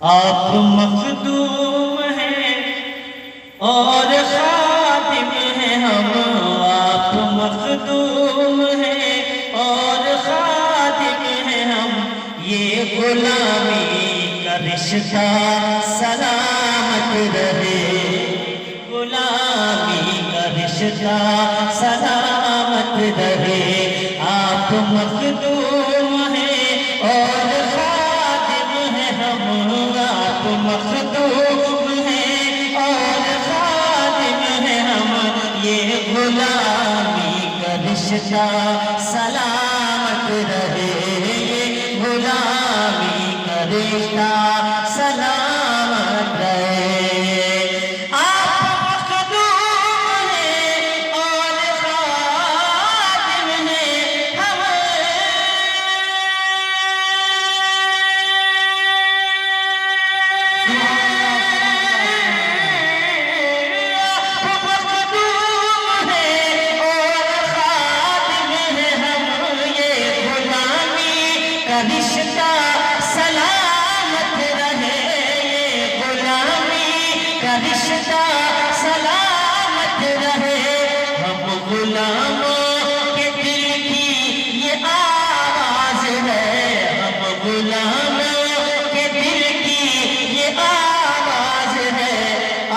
आप मखदूम हैं और खादिम हैं हम, आप मखदूम हैं और खादिम हैं हम। ये गुलामी का रिश्ता सलामत रहे, गुलामी का रिश्ता सलामत रहे। आप मखदूम हैं और खादिम हैं हम, आप मखदूम हैं और खादिम हैं हम। ये गुलामी का रिश्ता सलामत रहे, ये गुलामी का रिश्ता सलामत रहे। रिश्ता सलामत रहे, ये गुलामी का रिश्ता सलामत रहे। हम गुलामों के दिल की ये आवाज है, हम गुलामों के दिल की ये आवाज है।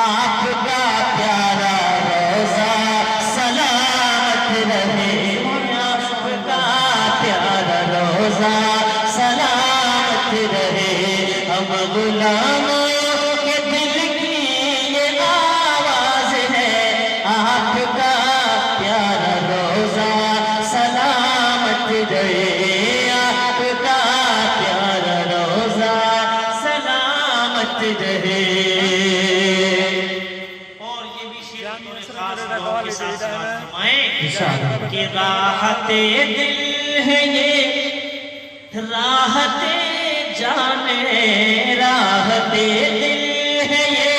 आपका प्यारा रोजा सलामत रहे, आपका प्यारा रोजा सलामत रहे। हम गुलामों के दिल की ये आवाज है, आपका प्यारा रोजा सलामत रहे, आपका प्यारा रोजा सलामत रहे। और ये भी शेर कि राहते दिल है ये, राहते जाने, राहते दिल है ये,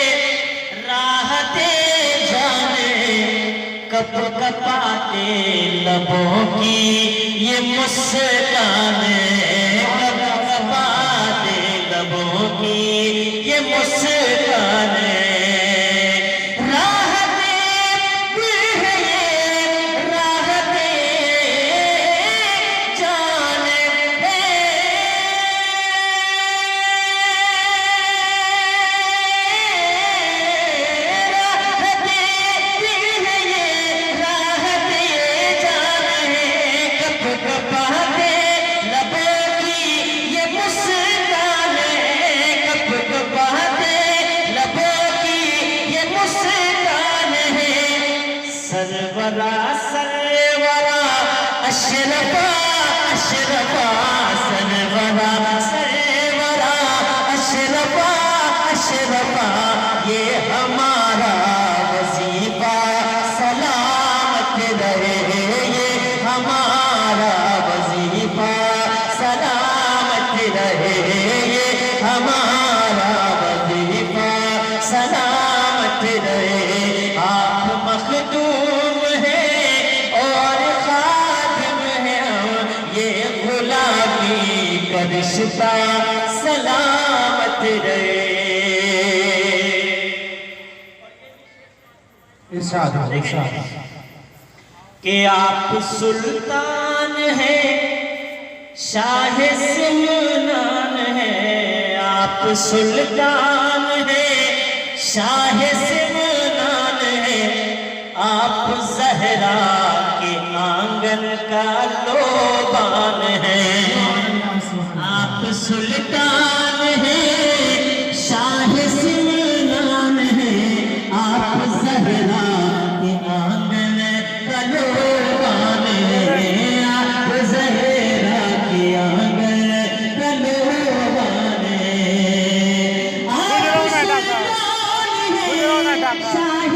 राहते जाने। कप कपाते लबों की ये मुस्कान, कप कपाते लबों की ये मुस्कान। सरवरा सरवरा अशरफा अशरफा, सरवरा सरवरा अशरफा अशरफा। ये हमारा वजीफा सलामत रहे, ये हमारा वजीफा सलामत रहे, ये हमारा वजीफा सलामत रहे। आप मखदूम हैं और खादिम हैं हम, ये गुलामी का रिश्ता सलामत रहे। इरशाद इरशाद कि आप सुल्तान हैं, शाह सुल्तान हैं, आप सुल्तान हैं, शाह सुल्तान हैं। आप ज़हरा के आंगन का लोबान हैं, आप सुल्तान हैं, शाह सुल्तान हैं। आप ज़हरा के आंगन का लोबान हैं, आप ज़हरा के आंगन का लोबान हैं। आप सुल्तान हैं, शाह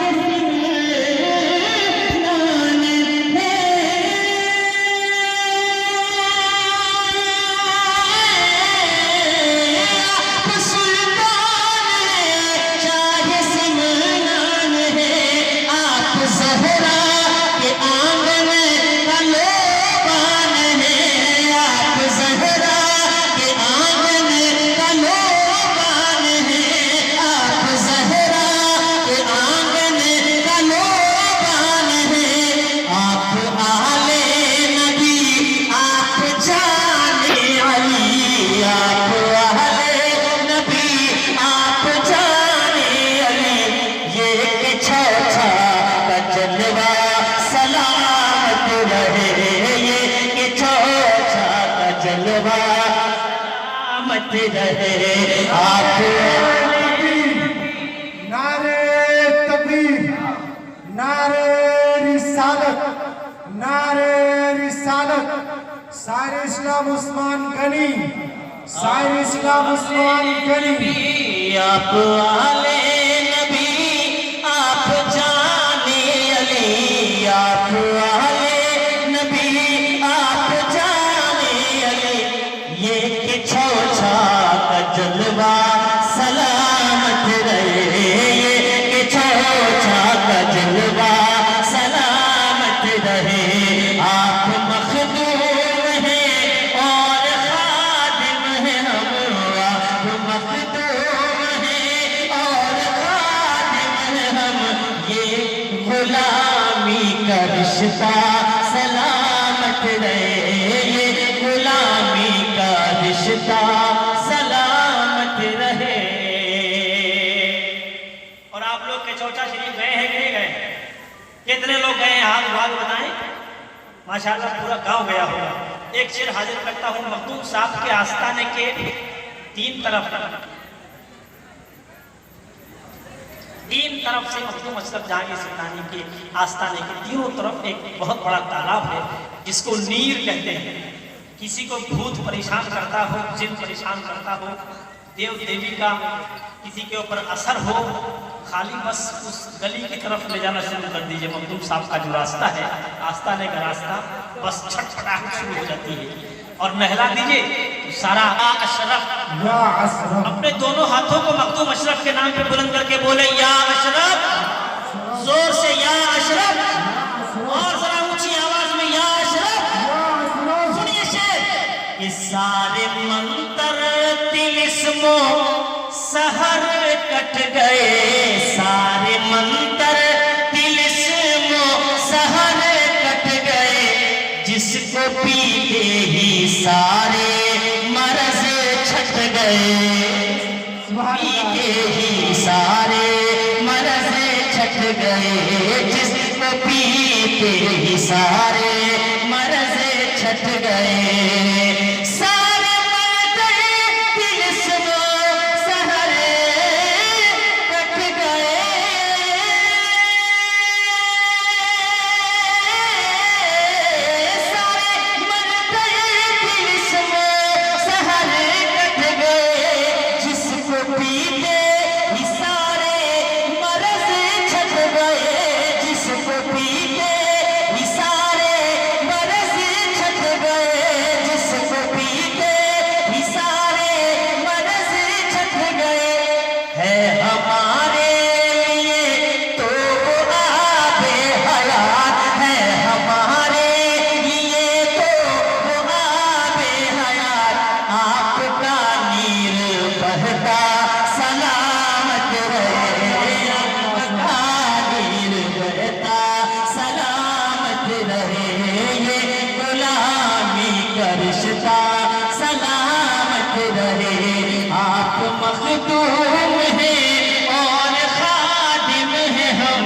रहे। आप नारे तकबीर, नारे रिसालत, नारे रिसालत। शायर इस्लाम उस्मान गनी, शायर इस्लाम उस्मान गनी। आप आले नबी, आप जाने अली, आप आले नबी, आप जाने अली। ये कि छोछा का जलवा सलामत रहे, ये कि छोछा का जलवा सलामत रहे। आप मखदूम हैं और खादिम हैं हम, आप मखदूम हैं और खादिम हैं हम। ये गुलामी का रिश्ता सलामत रहे, ये गुलामी का रिश्ता सलामत रहे। और आप लोग के चौचा शरीफ गए हैं कि नहीं गए? कितने लोग गए हैं? हाथ उठा के बताएं। माशाल्लाह पूरा गांव गया होगा। एक शेर हाजिर करता हूं। मखदूम साहब के आस्थाने के तीन तरफ से मखदूम अशरफ जहांगीर सुल्तानी के आस्थाने के तीनों तरफ एक बहुत बड़ा तालाब है जिसको नीर कहते हैं। किसी को भूत परेशान करता हो, जिन परेशान करता हो, देव देवी का किसी के ऊपर असर हो, खाली बस उस गली की तरफ ले जाना शुरू कर दीजिए। मखदूम साहब का जो रास्ता है, आस्थाने का रास्ता, बस छटपटाहट शुरू हो जाती है और नहला दीजिए तो सारा अशरफ। या अशरफ, अपने दोनों हाथों को मखदूम अशरफ के नाम पे बुलंद करके बोले या अशरफ, जोर से या अशरफ, और जरा ऊंची आवाज में या अशरफ। सुनिए शेर। इस सारे मंत्र तिलिस्मो सहर कट गए, सारे मंत्र तिलिस्मो सहर कट गए। जिसको पीते ही सारे मरज छट गए, पीते ही सारे मरज छट गए। जिसको पीते ही सारे मरज छट गए। सारे मरते तिलिस्मो सहर कट गए। सारे मरते तिलिस्मो सहर कट गए। जिसको पीते ही सारे मरज छट गए। जिसको पीते ही सारे मरज छट गए। जिसको पीते ही सारे मरज छट गए। है हमारे लिए तो वो आबे हयात, है हमारे लिए तो वो आबे हयात। आपका नीर बहता सलामत रहे, आपका नीर बहता सलामत रहे। ये गुलामी का रिश्ता सलामत रहे। आप मखदूम हैं और खादिम हैं हम,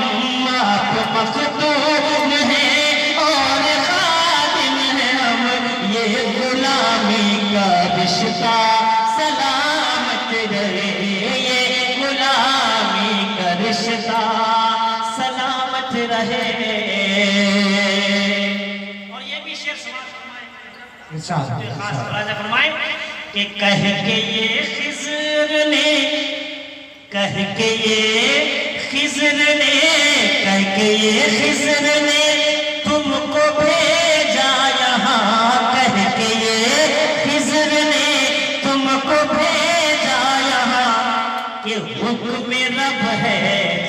आप मखदूम हैं और खादिम हैं हम। ये गुलामी का रिश्ता सलामत रहे, ये गुलामी का रिश्ता सलामत रहे। और ये भी शेर समाज फरमाए, इरशाद, खास इरशाद। राजा फरमाए कि कह के ये खिज़र ने, कह के ये खिज़र ने, कह के ये खिज़र ने तुमको भेजा यहाँ। कह के ये खिज़र ने तुमको भेजा यहाँ कि हुक्म रब है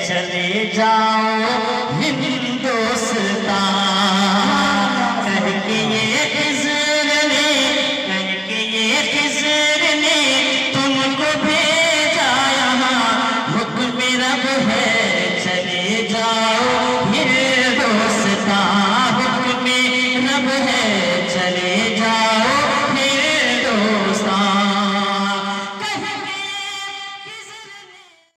चले जाओ।